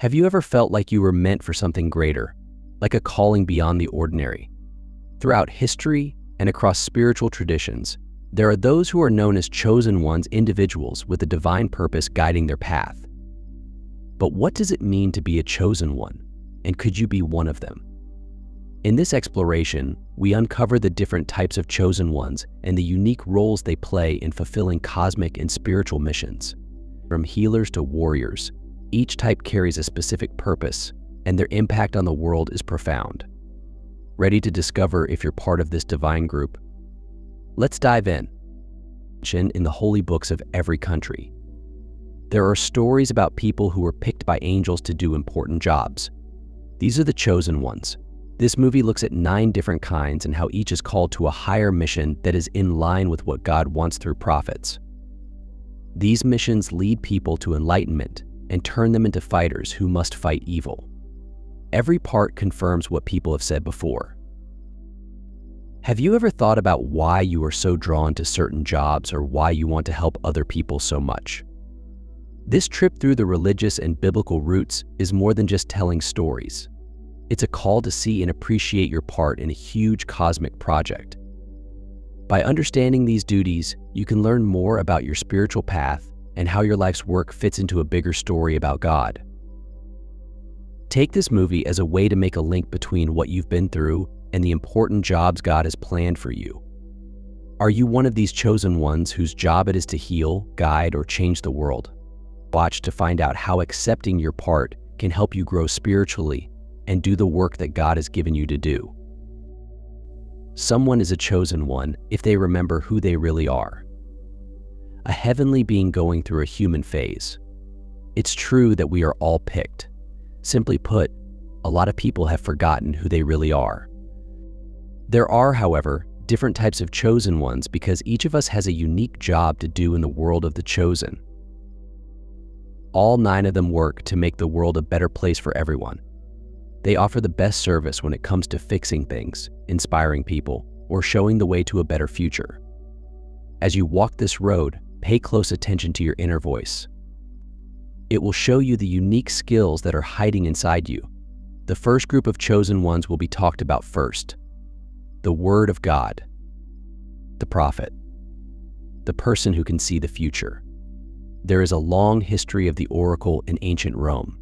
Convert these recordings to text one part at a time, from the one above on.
Have you ever felt like you were meant for something greater, like a calling beyond the ordinary? Throughout history and across spiritual traditions, there are those who are known as chosen ones, individuals with a divine purpose guiding their path. But what does it mean to be a chosen one, and could you be one of them? In this exploration, we uncover the different types of chosen ones and the unique roles they play in fulfilling cosmic and spiritual missions. From healers to warriors, each type carries a specific purpose, and their impact on the world is profound. Ready to discover if you're part of this divine group? Let's dive in. In the holy books of every country, there are stories about people who were picked by angels to do important jobs. These are the chosen ones. This movie looks at 9 different kinds and how each is called to a higher mission that is in line with what God wants through prophets. These missions lead people to enlightenment and turn them into fighters who must fight evil. Every part confirms what people have said before. Have you ever thought about why you are so drawn to certain jobs or why you want to help other people so much? This trip through the religious and biblical roots is more than just telling stories. It's a call to see and appreciate your part in a huge cosmic project. By understanding these duties, you can learn more about your spiritual path and how your life's work fits into a bigger story about God. Take this movie as a way to make a link between what you've been through and the important jobs God has planned for you. Are you one of these chosen ones whose job it is to heal, guide, or change the world? Watch to find out how accepting your part can help you grow spiritually and do the work that God has given you to do. Someone is a chosen one if they remember who they really are. A heavenly being going through a human phase. It's true that we are all picked. Simply put, a lot of people have forgotten who they really are. There are, however, different types of chosen ones because each of us has a unique job to do in the world of the chosen. All 9 of them work to make the world a better place for everyone. They offer the best service when it comes to fixing things, inspiring people, or showing the way to a better future. As you walk this road, pay close attention to your inner voice. It will show you the unique skills that are hiding inside you. The first group of chosen ones will be talked about first. The Word of God. The prophet. The person who can see the future. There is a long history of the oracle in ancient Rome.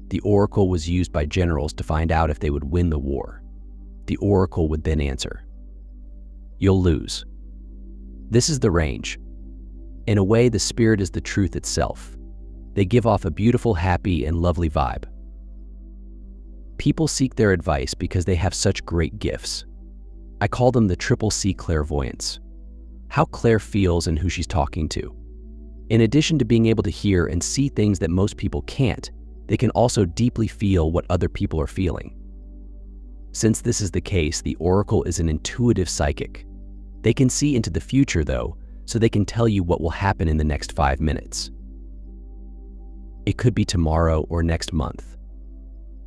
The oracle was used by generals to find out if they would win the war. The oracle would then answer, "You'll lose." This is the range. In a way, the spirit is the truth itself. They give off a beautiful, happy, and lovely vibe. People seek their advice because they have such great gifts. I call them the triple C clairvoyance. How Claire feels and who she's talking to. In addition to being able to hear and see things that most people can't, they can also deeply feel what other people are feeling. Since this is the case, the oracle is an intuitive psychic. They can see into the future, though, so they can tell you what will happen in the next 5 minutes. It could be tomorrow or next month.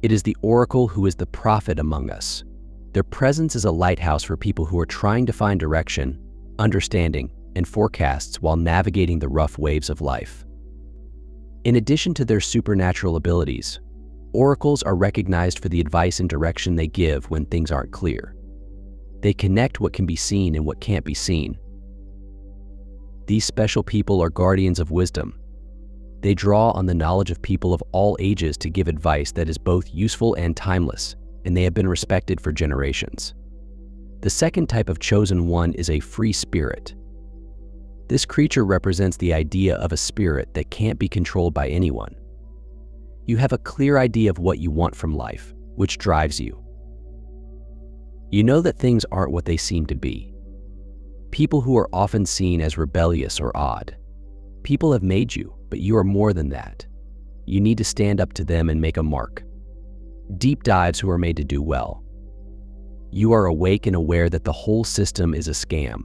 It is the oracle who is the prophet among us. Their presence is a lighthouse for people who are trying to find direction, understanding, and forecasts while navigating the rough waves of life. In addition to their supernatural abilities, oracles are recognized for the advice and direction they give when things aren't clear. They connect what can be seen and what can't be seen. These special people are guardians of wisdom. They draw on the knowledge of people of all ages to give advice that is both useful and timeless, and they have been respected for generations. The second type of chosen one is a free spirit. This creature represents the idea of a spirit that can't be controlled by anyone. You have a clear idea of what you want from life, which drives you. You know that things aren't what they seem to be. People who are often seen as rebellious or odd. People have made you, but you are more than that. You need to stand up to them and make a mark. Deep dives who are made to do well. You are awake and aware that the whole system is a scam.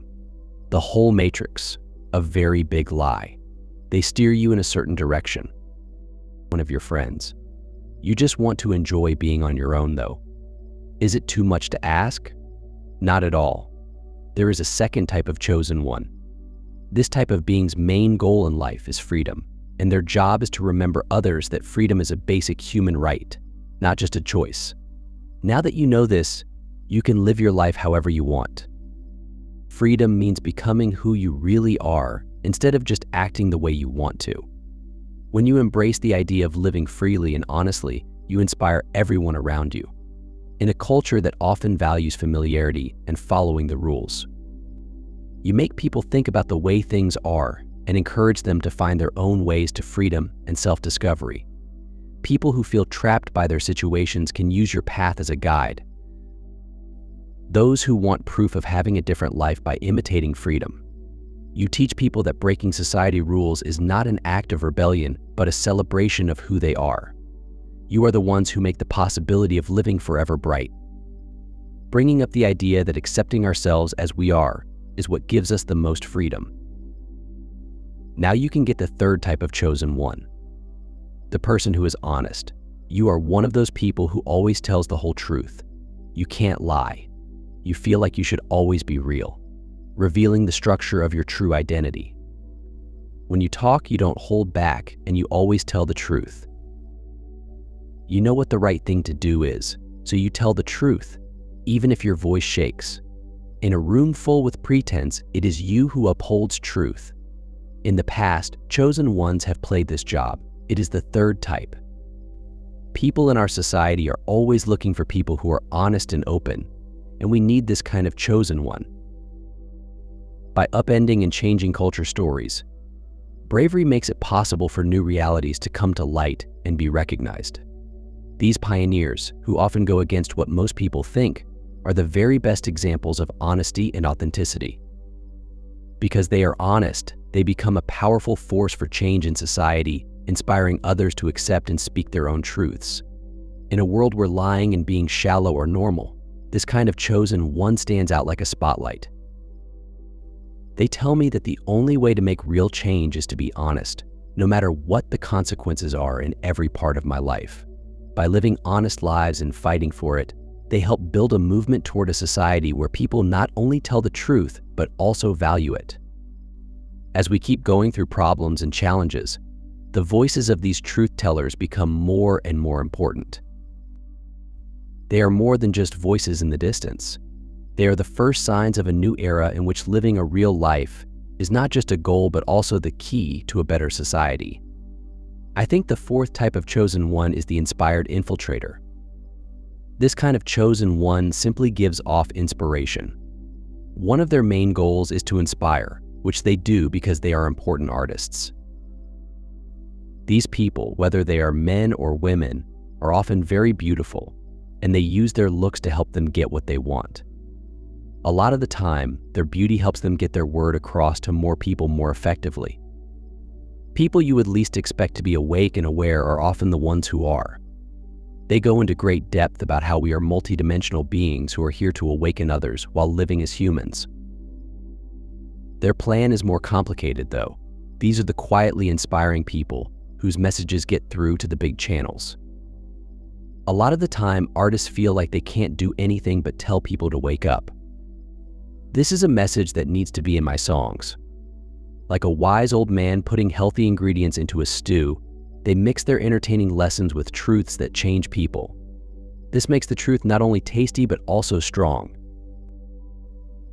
The whole matrix, a very big lie. They steer you in a certain direction. One of your friends. You just want to enjoy being on your own, though. Is it too much to ask? Not at all. There is a second type of chosen one. This type of being's main goal in life is freedom. and their job is to remember others that freedom is a basic human right, not just a choice. Now that you know this, you can live your life however you want. Freedom means becoming who you really are instead of just acting the way you want to. When you embrace the idea of living freely and honestly, you inspire everyone around you. In a culture that often values familiarity and following the rules, you make people think about the way things are and encourage them to find their own ways to freedom and self-discovery. People who feel trapped by their situations can use your path as a guide. Those who want proof of having a different life by imitating freedom. You teach people that breaking society rules is not an act of rebellion, but a celebration of who they are. You are the ones who make the possibility of living forever bright. Bringing up the idea that accepting ourselves as we are is what gives us the most freedom. Now you can get the third type of chosen one. The person who is honest. You are one of those people who always tells the whole truth. You can't lie. You feel like you should always be real, revealing the structure of your true identity. When you talk, you don't hold back and you always tell the truth. You know what the right thing to do is, so you tell the truth, even if your voice shakes. In a room full with pretense, it is you who upholds truth. In the past, chosen ones have played this job. It is the third type. People in our society are always looking for people who are honest and open, and we need this kind of chosen one. By upending and changing culture stories, bravery makes it possible for new realities to come to light and be recognized. These pioneers, who often go against what most people think, are the very best examples of honesty and authenticity. Because they are honest, they become a powerful force for change in society, inspiring others to accept and speak their own truths. In a world where lying and being shallow are normal, this kind of chosen one stands out like a spotlight. They tell me that the only way to make real change is to be honest, no matter what the consequences are in every part of my life. By living honest lives and fighting for it, they help build a movement toward a society where people not only tell the truth, but also value it. As we keep going through problems and challenges, the voices of these truth tellers become more and more important. They are more than just voices in the distance. They are the first signs of a new era in which living a real life is not just a goal, but also the key to a better society. I think the fourth type of chosen one is the inspired infiltrator. This kind of chosen one simply gives off inspiration. One of their main goals is to inspire, which they do because they are important artists. These people, whether they are men or women, are often very beautiful, and they use their looks to help them get what they want. A lot of the time, their beauty helps them get their word across to more people more effectively. People you would least expect to be awake and aware are often the ones who are. They go into great depth about how we are multidimensional beings who are here to awaken others while living as humans. Their plan is more complicated, though. These are the quietly inspiring people whose messages get through to the big channels. A lot of the time, artists feel like they can't do anything but tell people to wake up. This is a message that needs to be in my songs. Like a wise old man putting healthy ingredients into a stew, they mix their entertaining lessons with truths that change people. This makes the truth not only tasty but also strong.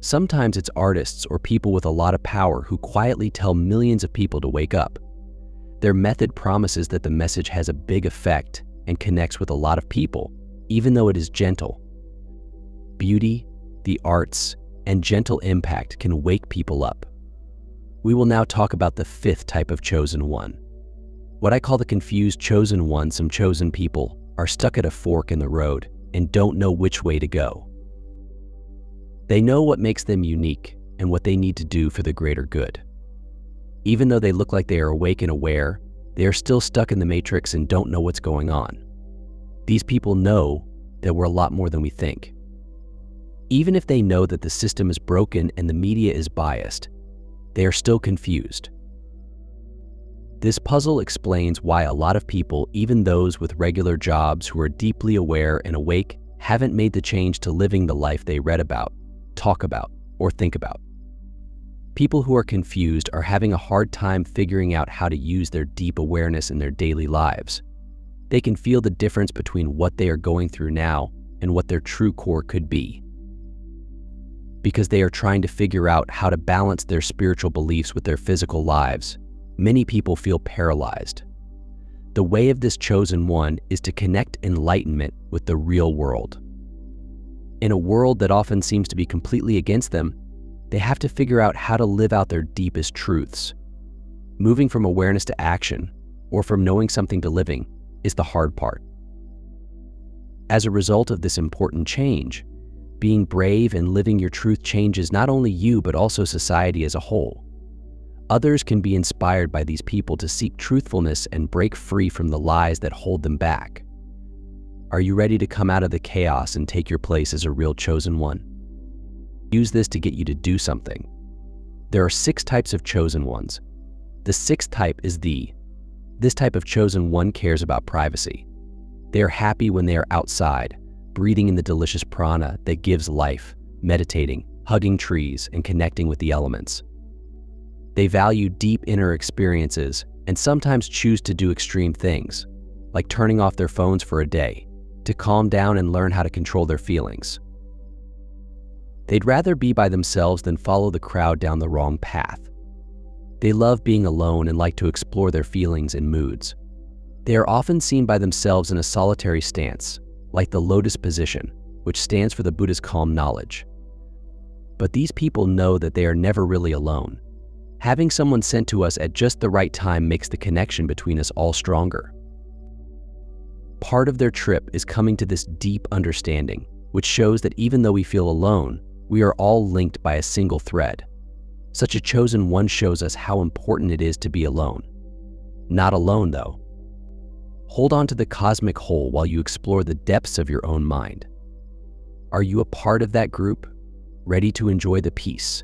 Sometimes it's artists or people with a lot of power who quietly tell millions of people to wake up. Their method promises that the message has a big effect and connects with a lot of people, even though it is gentle. Beauty, the arts, and gentle impact can wake people up. We will now talk about the fifth type of chosen one. What I call the confused chosen one. Some chosen people are stuck at a fork in the road and don't know which way to go. They know what makes them unique and what they need to do for the greater good. Even though they look like they are awake and aware, they are still stuck in the matrix and don't know what's going on. These people know that we're a lot more than we think. Even if they know that the system is broken and the media is biased, they are still confused. This puzzle explains why a lot of people, even those with regular jobs who are deeply aware and awake, haven't made the change to living the life they read about, talk about, or think about. People who are confused are having a hard time figuring out how to use their deep awareness in their daily lives. They can feel the difference between what they are going through now and what their true core could be. Because they are trying to figure out how to balance their spiritual beliefs with their physical lives, many people feel paralyzed. The way of this chosen one is to connect enlightenment with the real world. In a world that often seems to be completely against them, they have to figure out how to live out their deepest truths. Moving from awareness to action, or from knowing something to living, is the hard part. As a result of this important change, being brave and living your truth changes not only you but also society as a whole. Others can be inspired by these people to seek truthfulness and break free from the lies that hold them back. Are you ready to come out of the chaos and take your place as a real chosen one? Use this to get you to do something. There are 6 types of chosen ones. The 6th type is this type of chosen one cares about privacy. They are happy when they are outside, breathing in the delicious prana that gives life, meditating, hugging trees, and connecting with the elements. They value deep inner experiences and sometimes choose to do extreme things, like turning off their phones for a day, to calm down and learn how to control their feelings. They'd rather be by themselves than follow the crowd down the wrong path. They love being alone and like to explore their feelings and moods. They are often seen by themselves in a solitary stance, like the lotus position, which stands for the Buddha's calm knowledge. But these people know that they are never really alone. Having someone sent to us at just the right time makes the connection between us all stronger. Part of their trip is coming to this deep understanding, which shows that even though we feel alone, we are all linked by a single thread. Such a chosen one shows us how important it is to be alone. Not alone, though. Hold on to the cosmic whole while you explore the depths of your own mind. Are you a part of that group, ready to enjoy the peace,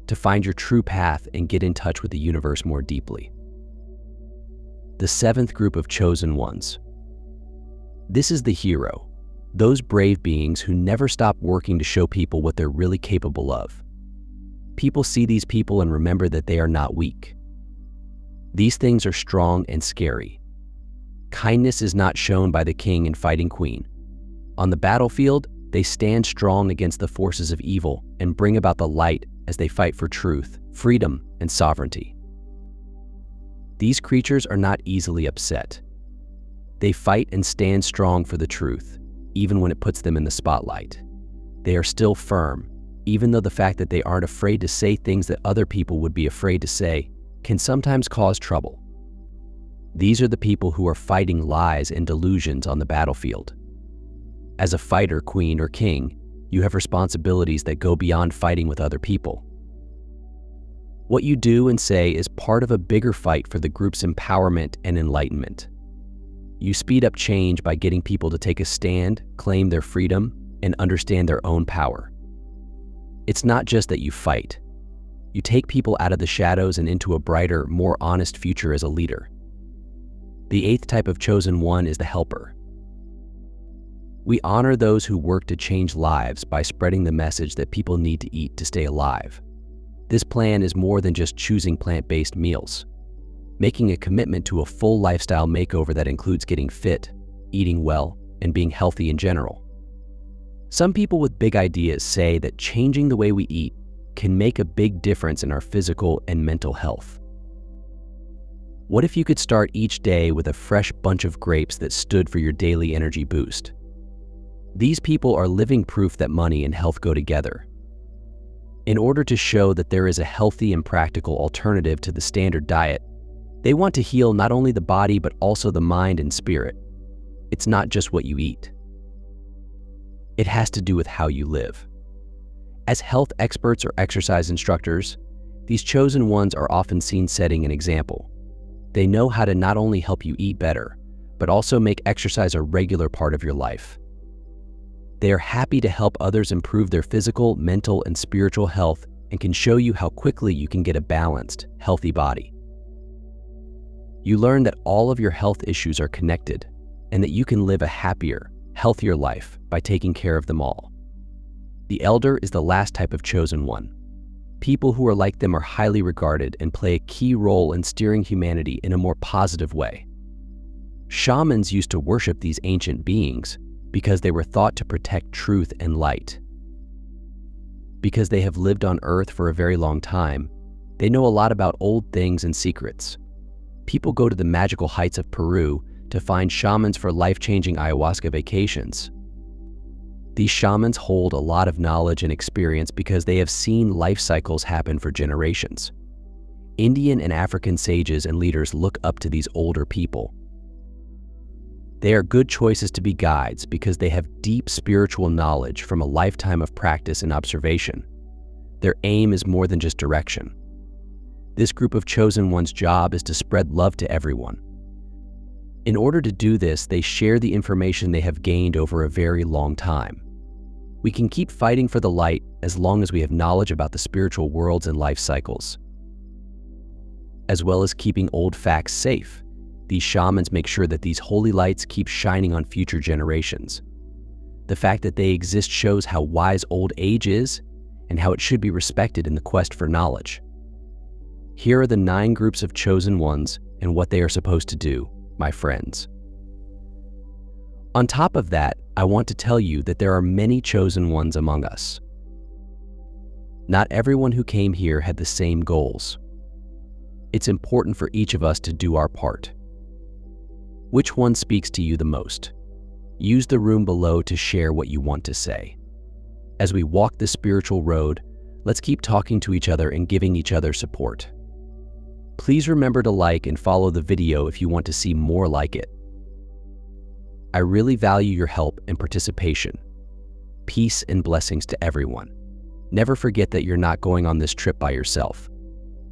to find your true path and get in touch with the universe more deeply? The 7th group of chosen ones. This is the hero, those brave beings who never stop working to show people what they're really capable of. People see these people and remember that they are not weak. These things are strong and scary. Kindness is not shown by the king and fighting queen. On the battlefield, they stand strong against the forces of evil and bring about the light as they fight for truth, freedom, and sovereignty. These creatures are not easily upset. They fight and stand strong for the truth, even when it puts them in the spotlight. They are still firm, even though the fact that they aren't afraid to say things that other people would be afraid to say can sometimes cause trouble. These are the people who are fighting lies and delusions on the battlefield. As a fighter, queen, or king, you have responsibilities that go beyond fighting with other people. What you do and say is part of a bigger fight for the group's empowerment and enlightenment. You speed up change by getting people to take a stand, claim their freedom, and understand their own power. It's not just that you fight. You take people out of the shadows and into a brighter, more honest future as a leader. The 8th type of chosen one is the helper. We honor those who work to change lives by spreading the message that people need to eat to stay alive. This plan is more than just choosing plant-based meals. Making a commitment to a full lifestyle makeover that includes getting fit, eating well, and being healthy in general. Some people with big ideas say that changing the way we eat can make a big difference in our physical and mental health. What if you could start each day with a fresh bunch of grapes that stood for your daily energy boost? These people are living proof that money and health go together. In order to show that there is a healthy and practical alternative to the standard diet, they want to heal not only the body but also the mind and spirit. It's not just what you eat. It has to do with how you live. As health experts or exercise instructors, these chosen ones are often seen setting an example. They know how to not only help you eat better, but also make exercise a regular part of your life. They are happy to help others improve their physical, mental, and spiritual health and can show you how quickly you can get a balanced, healthy body. You learn that all of your health issues are connected and that you can live a happier, healthier life by taking care of them all. The elder is the last type of chosen one. People who are like them are highly regarded and play a key role in steering humanity in a more positive way. Shamans used to worship these ancient beings because they were thought to protect truth and light. Because they have lived on Earth for a very long time, they know a lot about old things and secrets. People go to the magical heights of Peru to find shamans for life-changing ayahuasca vacations. These shamans hold a lot of knowledge and experience because they have seen life cycles happen for generations. Indian and African sages and leaders look up to these older people. They are good choices to be guides because they have deep spiritual knowledge from a lifetime of practice and observation. Their aim is more than just direction. This group of chosen ones' job is to spread love to everyone. In order to do this, they share the information they have gained over a very long time. We can keep fighting for the light as long as we have knowledge about the spiritual worlds and life cycles. As well as keeping old facts safe, these shamans make sure that these holy lights keep shining on future generations. The fact that they exist shows how wise old age is and how it should be respected in the quest for knowledge. Here are the 9 groups of chosen ones and what they are supposed to do, my friends. On top of that, I want to tell you that there are many chosen ones among us. Not everyone who came here had the same goals. It's important for each of us to do our part. Which one speaks to you the most? Use the room below to share what you want to say. As we walk the spiritual road, let's keep talking to each other and giving each other support. Please remember to like and follow the video if you want to see more like it. I really value your help and participation. Peace and blessings to everyone. Never forget that you're not going on this trip by yourself.